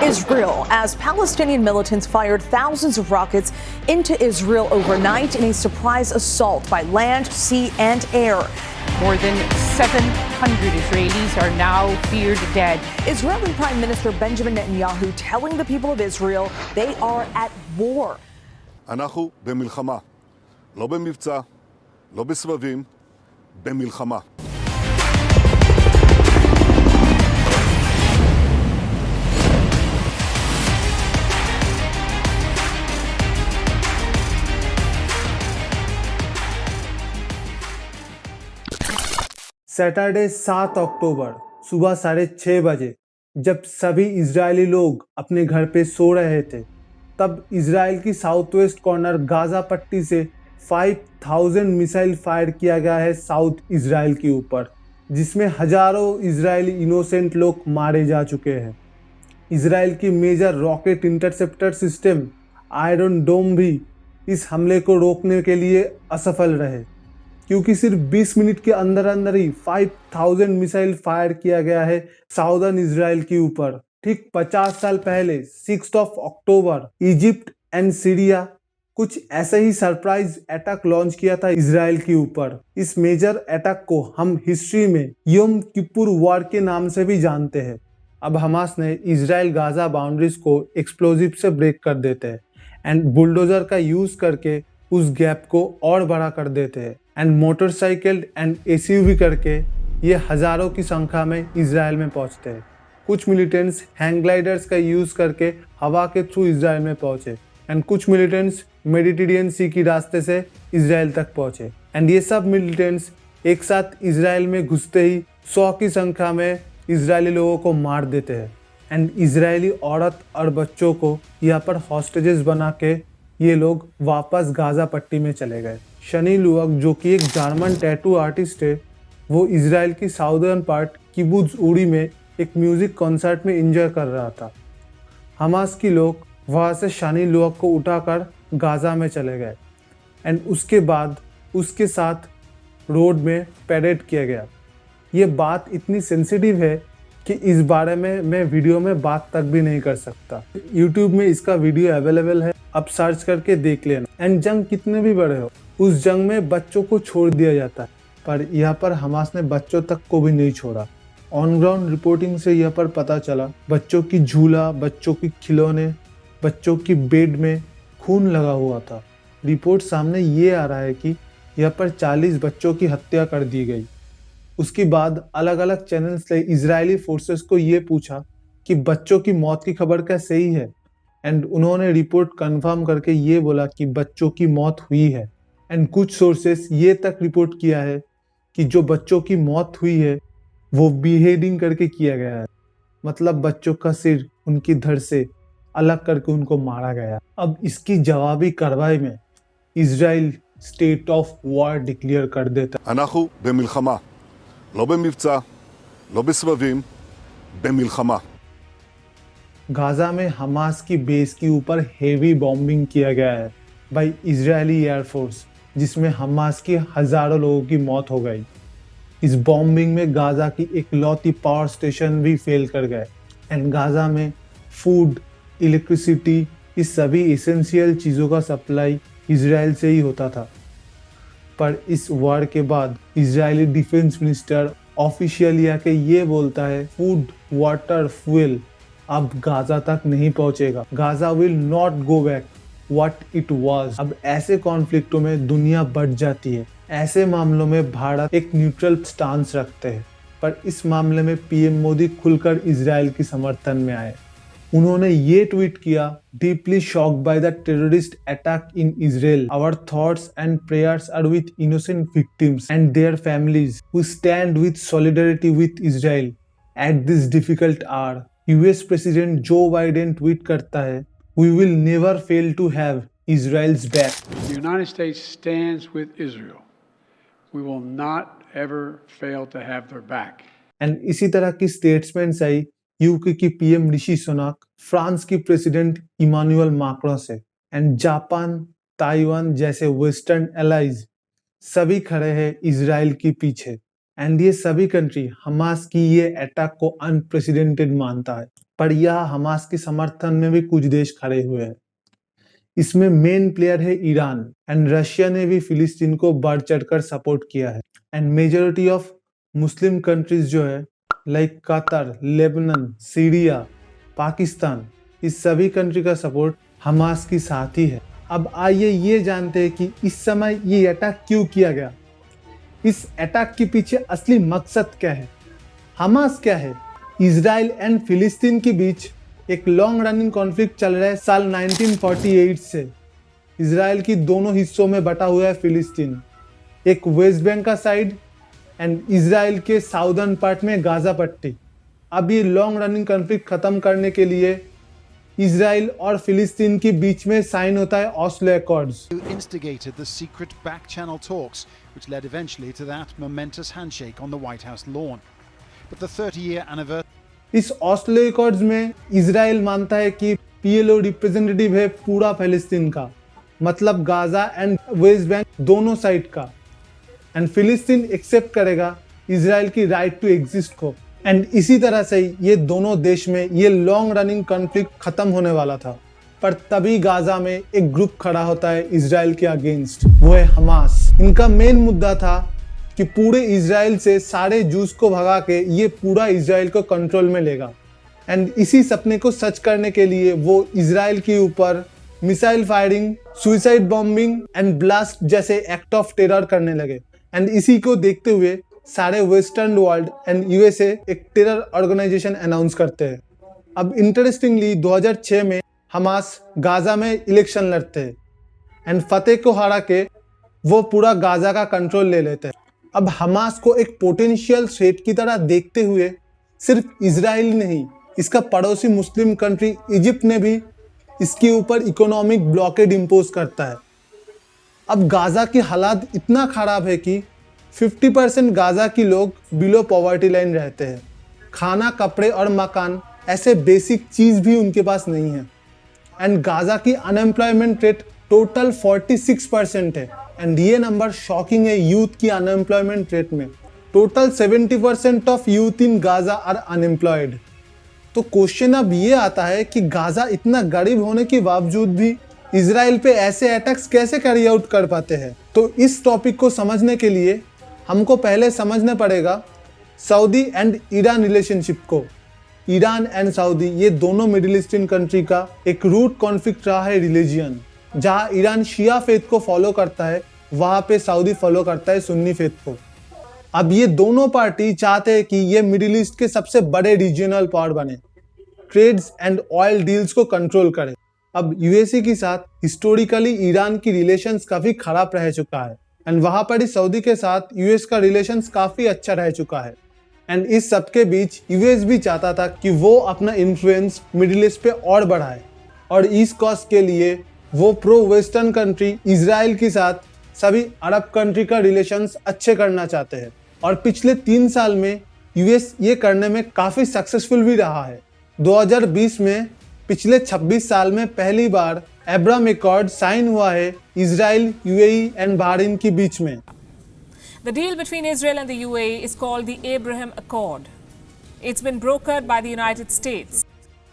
Israel, as Palestinian militants fired thousands of rockets into Israel overnight in a surprise assault by land, sea, and air. More than 700 Israelis are now feared dead. Israeli Prime Minister Benjamin Netanyahu telling the people of Israel they are at war. אנחנו במלחמה, לא במבצע, לא בסבבים, במלחמה. Saturday 7 अक्टूबर सुबह 6:30 बजे जब सभी Israeli लोग अपने घर पे सो रहे थे, तब इजराइल की साउथ वेस्ट कॉर्नर गाजा पट्टी से 5000 मिसाइल फायर किया गया है साउथ इजराइल के ऊपर, जिसमें हजारों इजरायली इनोसेंट लोग मारे जा चुके हैं। इजराइल की major rocket interceptor system iron dome भी इस हमले को रोकने के लिए असफल रहे, क्योंकि सिर्फ 20 मिनट के अंदर अंदर ही 5000 मिसाइल फायर किया गया है साउदर्न इजराइल के ऊपर। ठीक 50 साल पहले 6 अक्टूबर इजिप्ट एंड सीरिया कुछ ऐसे ही सरप्राइज अटैक लॉन्च किया था इजराइल के ऊपर। इस मेजर अटैक को हम हिस्ट्री में यम किपुर वॉर के नाम से भी जानते हैं। अब हमास ने इजराइल गाजा बाउंड्रीज को एक्सप्लोजिव से ब्रेक कर देते हैं एंड बुलडोजर का यूज करके उस गैप को और बड़ा कर देते हैं एंड मोटरसाइकिल एंड एसयूवी करके ये हजारों की संख्या में इजराइल में पहुंचते हैं। कुछ मिलिटेंट्स हैंग ग्लाइडर्स का यूज करके हवा के थ्रू इजराइल में पहुंचे एंड कुछ मिलिटेंट्स मेडिटेरियन सी की रास्ते से इजराइल तक पहुंचे एंड ये सब मिलिटेंट्स एक साथ इजराइल में घुसते ही 100 की संख्या में इजरायली लोगों को मार देते हैं एंड इजरायली औरत और बच्चों को यहाँ पर हॉस्टेजेस बना के ये लोग वापस गाजा पट्टी में चले गए। शनी लुअक, जो कि एक जर्मन टैटू आर्टिस्ट है, वो इजराइल की साउदर्न पार्ट किबुत्ज उरी में एक म्यूजिक कॉन्सर्ट में एंजॉय कर रहा था। हमास के लोग वहाँ से शनी लुअक को उठाकर गाजा में चले गए एंड उसके बाद उसके साथ रोड में पैरेड किया गया। ये बात इतनी सेंसिटिव है कि इस बारे में मैं वीडियो में बात तक भी नहीं कर सकता। यूट्यूब में इसका वीडियो अवेलेबल है, आप सर्च करके देख लेना। एंड जंग कितने भी बड़े हो, उस जंग में बच्चों को छोड़ दिया जाता है, पर यहाँ पर हमास ने बच्चों तक को भी नहीं छोड़ा। ऑन ग्राउंड रिपोर्टिंग से यहाँ पर पता चला बच्चों की झूला, बच्चों की खिलौने, बच्चों की बेड में खून लगा हुआ था। रिपोर्ट सामने ये आ रहा है कि यहाँ पर 40 बच्चों की हत्या कर दी गई। उसके बाद अलग अलग चैनल्स ने इजरायली फोर्सेस को ये पूछा कि बच्चों की मौत की खबर क्या सही है, एंड उन्होंने रिपोर्ट कंफर्म करके ये बोला कि बच्चों की मौत हुई है। एंड कुछ सोर्सेस ये तक रिपोर्ट किया है कि जो बच्चों की मौत हुई है वो बीहेडिंग करके किया गया है, मतलब बच्चों का सिर उनकी धड़ से अलग करके उनको मारा गया। अब इसकी जवाबी कार्रवाई में Israel state of war declare कर देता। אנחנו במלחמה, לא במבצע, לא בסבבים, במלחמה. गाजा में हमास की बेस के ऊपर हेवी बॉम्बिंग किया गया है बाय इजरायली एयरफोर्स, जिसमें हमास के हजारों लोगों की मौत हो गई। इस बॉम्बिंग में गाजा की इकलौती पावर स्टेशन भी फेल कर गए एंड गाजा में फूड, इलेक्ट्रिसिटी, इस सभी एसेंशियल चीज़ों का सप्लाई इजराइल से ही होता था। पर इस वॉर के बाद इजरायली डिफेंस मिनिस्टर ऑफिशियली आके ये बोलता है फूड, वाटर, फ्यूल अब गाजा तक नहीं पहुंचेगा। Gaza will not go back what it was. अब ऐसे कॉन्फ्लिक्टों में दुनिया बढ़ जाती है। ऐसे मामलों में भारत एक न्यूट्रल स्टांस रखते हैं, पर इस मामले में पीएम मोदी खुलकर इजराइल की समर्थन में आए। उन्होंने ये ट्वीट किया, deeply shocked by the terrorist attack in Israel, our thoughts and prayers are with innocent victims and their families who stand with solidarity with Israel at this difficult hour. US president Joe Biden tweet करता है, we will never fail to have Israel's back. The United States stands with Israel. We will not ever fail to have their back. And इसी तरह की statements आई UK की PM ऋषि Sunak, France की president Emmanuel Macron से and Japan, Taiwan जैसे western allies सभी खड़े हैं इजराइल के पीछे एंड ये सभी कंट्री हमास की ये अटैक को अनप्रेसिडेंटेड मानता है। पर यह हमास के समर्थन में भी कुछ देश खड़े हुए हैं। इसमें मेन प्लेयर है ईरान एंड रशिया ने भी फिलिस्तीन को बढ़ चढ़कर सपोर्ट किया है। And majority of Muslim countries जो है like Qatar, Lebanon, Syria, Pakistan, इस सभी कंट्री का सपोर्ट हमास के साथ ही है। अब आइए ये जानते हैं कि इस समय ये अटैक क्यों किया गया, इस अटैक के पीछे असली मकसद क्या है, हमास क्या है। इजराइल एंड फिलिस्तीन के बीच एक लॉन्ग रनिंग कॉन्फ्लिक्ट चल रहा है साल 1948 से। इजराइल की दोनों हिस्सों में बटा हुआ है फिलिस्तीन, एक वेस्ट बैंक का साइड एंड इजराइल के साउदर्न पार्ट में गाजा पट्टी। अब ये लॉन्ग रनिंग कॉन्फ्लिक्ट खत्म करने के लिए इजराइल और फिलिस्तीन के बीच में साइन होता है Oslo accords. Who instigated the secret back-channel talks, which led eventually to that momentous handshake on the White House lawn. But the 30-year anniversary इस ऑस्लो अकॉर्ड्स में इजराइल मानता है कि पीएलओ रिप्रेजेंटेटिव है पूरा फिलिस्तीन का, मतलब गाजा एंड वेस्ट बैंक दोनों साइड का, एंड फिलिस्तीन एक्सेप्ट करेगा इजराइल की राइट टू एग्जिस्ट को। एंड इसी तरह से ये दोनों देश में ये लॉन्ग रनिंग कॉन्फ्लिक्ट खत्म होने वाला था। पर तभी गाजा में एक ग्रुप खड़ा होता है इजराइल के अगेंस्ट, वो है हमास। इनका मेन मुद्दा था कि पूरे इजराइल से सारे जूस को भगा के ये पूरा इजराइल को कंट्रोल में लेगा। एंड इसी सपने को सच करने के लिए वो इजराइल के ऊपर missile firing, suicide bombing and blast जैसे एक्ट ऑफ टेरर करने लगे। एंड इसी को देखते हुए सारे वेस्टर्न वर्ल्ड एंड यूएसए एक टेरर ऑर्गेनाइजेशन अनाउंस करते हैं। अब इंटरेस्टिंगली 2006 में हमास गाजा में इलेक्शन लड़ते हैं एंड फतेह को हरा के वो पूरा गाजा का कंट्रोल ले लेते हैं। अब हमास को एक पोटेंशियल थ्रेट की तरह देखते हुए सिर्फ इजराइल नहीं, इसका पड़ोसी मुस्लिम कंट्री इजिप्ट ने भी इसके ऊपर इकोनॉमिक ब्लॉकेड इम्पोज करता है। अब गाजा की हालात इतना खराब है कि 50% गाजा की लोग बिलो पॉवर्टी लाइन रहते हैं। खाना, कपड़े और मकान ऐसे बेसिक चीज़ भी उनके पास नहीं है। एंड गाजा की अनएम्प्लॉयमेंट रेट टोटल 46% है। एंड ये नंबर शॉकिंग है यूथ की अनएम्प्लॉयमेंट रेट में। Total 70% of youth in Gaza are unemployed. तो क्वेश्चन अब ये आता है कि गाजा इतना गरीब होने के बावजूद भी इजराइल पे ऐसे अटैक्स कैसे कैरी आउट कर पाते हैं। तो इस टॉपिक को समझने के लिए हमको पहले समझना पड़ेगा सऊदी एंड ईरान रिलेशनशिप को। ईरान एंड सऊदी ये दोनों मिडिल ईस्टर्न कंट्री का एक रूट कॉन्फ्लिक्ट रहा है रिलीजियन। जहाँ ईरान शिया फेथ को फॉलो करता है, वहाँ पे सऊदी फॉलो करता है सुन्नी फेथ को। अब ये दोनों पार्टी चाहते हैं कि ये मिडिल ईस्ट के सबसे बड़े रीजनल पावर बने, ट्रेड्स एंड ऑयल डील्स को कंट्रोल करे। अब यूएसए के साथ हिस्टोरिकली ईरान की रिलेशंस काफ़ी खराब रह चुका है एंड वहाँ पर ही सऊदी के साथ यूएस का रिलेशंस काफ़ी अच्छा रह चुका है। एंड इस सब के बीच यूएस भी चाहता था कि वो अपना इन्फ्लुएंस मिडिल ईस्ट पे और बढ़ाए, और इस कॉज के लिए वो प्रो वेस्टर्न कंट्री इजराइल के साथ सभी अरब कंट्री का रिलेशंस अच्छे करना चाहते हैं। और पिछले 3 साल में यूएस ये करने में काफ़ी सक्सेसफुल भी रहा है। 2020 में पिछले 26 साल में पहली बार अब्राहम एकॉर्ड साइन हुआ है इजराइल, यूएई एंड बहरीन के बीच में। The deal between Israel and the UAE is called the Abraham Accord. It's been brokered by the United States.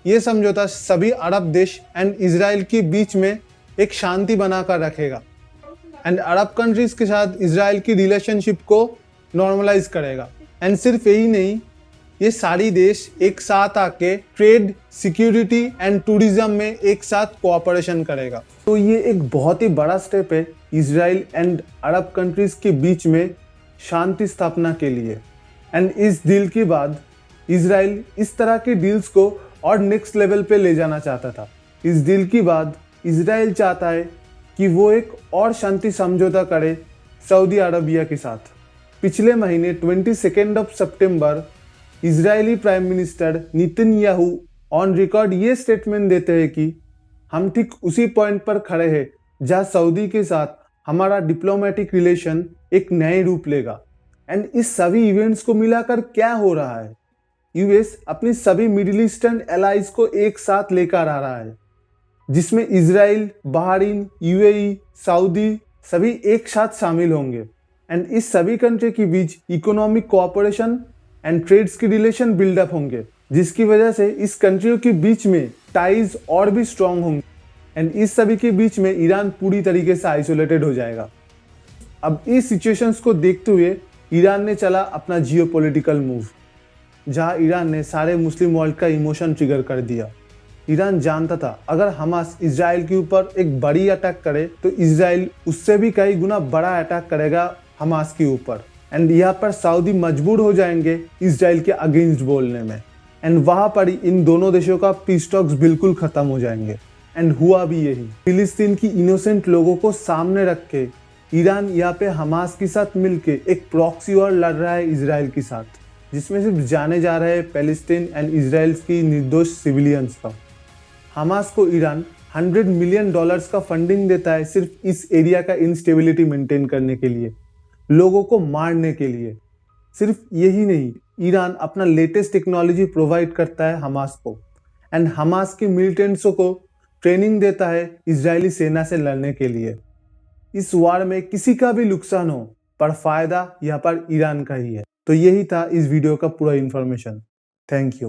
ये समझौता सभी अरब देश एंड इजराइल के बीच में एक शांति बनाकर रखेगा एंड अरब कंट्रीज के साथ इजराइल की रिलेशनशिप को नॉर्मलाइज करेगा। एंड सिर्फ यही नहीं, ये सारी देश एक साथ आके ट्रेड, सिक्योरिटी एंड टूरिज्म में एक साथ कोऑपरेशन करेगा। तो ये एक बहुत ही बड़ा स्टेप है इजराइल एंड अरब कंट्रीज के बीच में शांति स्थापना के लिए। एंड इस डील के बाद इजराइल इस तरह के डील्स को और नेक्स्ट लेवल पे ले जाना चाहता था। इस डील के बाद इजराइल चाहता है कि वो एक और शांति समझौता करे सऊदी अरबिया के साथ। पिछले महीने 22 सितंबर Israeli prime minister Netanyahu on record ये स्टेटमेंट देते हैं कि हम ठीक उसी पॉइंट पर खड़े हैं जहां सऊदी के साथ हमारा डिप्लोमेटिक रिलेशन एक नए रूप लेगा। एंड इस सभी इवेंट्स को मिलाकर क्या हो रहा है, यूएस अपनी सभी मिडिल ईस्टर्न एलाइज को एक साथ लेकर आ रहा है, जिसमें इजराइल, बहरीन, यूएई, सऊदी सभी एक साथ शामिल होंगे। एंड इस सभी कंट्री के बीच इकोनॉमिक कोऑपरेशन एंड ट्रेड्स की रिलेशन बिल्डअप होंगे। जिसकी वजह से इस कंट्रियों के बीच में टाइज और भी स्ट्रांग होंगे एंड इस सभी के बीच में ईरान पूरी तरीके से आइसोलेटेड हो जाएगा। अब इस सिचुएशंस को देखते हुए ईरान ने चला अपना जियोपॉलिटिकल मूव, जहां ईरान ने सारे मुस्लिम वर्ल्ड का इमोशन ट्रिगर कर दिया। ईरान जानता था अगर हमास इजराइल के ऊपर एक बड़ी अटैक करे तो इजराइल उससे भी कई गुना बड़ा अटैक करेगा हमास के ऊपर एंड यहाँ पर सऊदी मजबूर हो जाएंगे इजराइल के अगेंस्ट बोलने में एंड वहां पर इन दोनों देशों का पीस टॉक्स बिल्कुल खत्म हो जाएंगे। एंड हुआ भी यही। फिलिस्तीन की इनोसेंट लोगों को सामने रख के ईरान यहाँ पे हमास के साथ मिलके एक प्रॉक्सी वॉर लड़ रहा है इजराइल के साथ, जिसमें सिर्फ जाने जा रहे हैं पैलेस्टीन एंड इजराइल की निर्दोष सिविलियंस का। हमास को ईरान $100 मिलियन का फंडिंग देता है सिर्फ इस एरिया का इंस्टेबिलिटी मेंटेन करने के लिए, लोगों को मारने के लिए। सिर्फ यही नहीं, ईरान अपना लेटेस्ट टेक्नोलॉजी प्रोवाइड करता है हमास को एंड हमास के मिलिटेंट्सों को ट्रेनिंग देता है इजरायली सेना से लड़ने के लिए। इस वार में किसी का भी नुकसान हो पर फायदा यहाँ पर ईरान का ही है। तो यही था इस वीडियो का पूरा इंफॉर्मेशन। Thank you.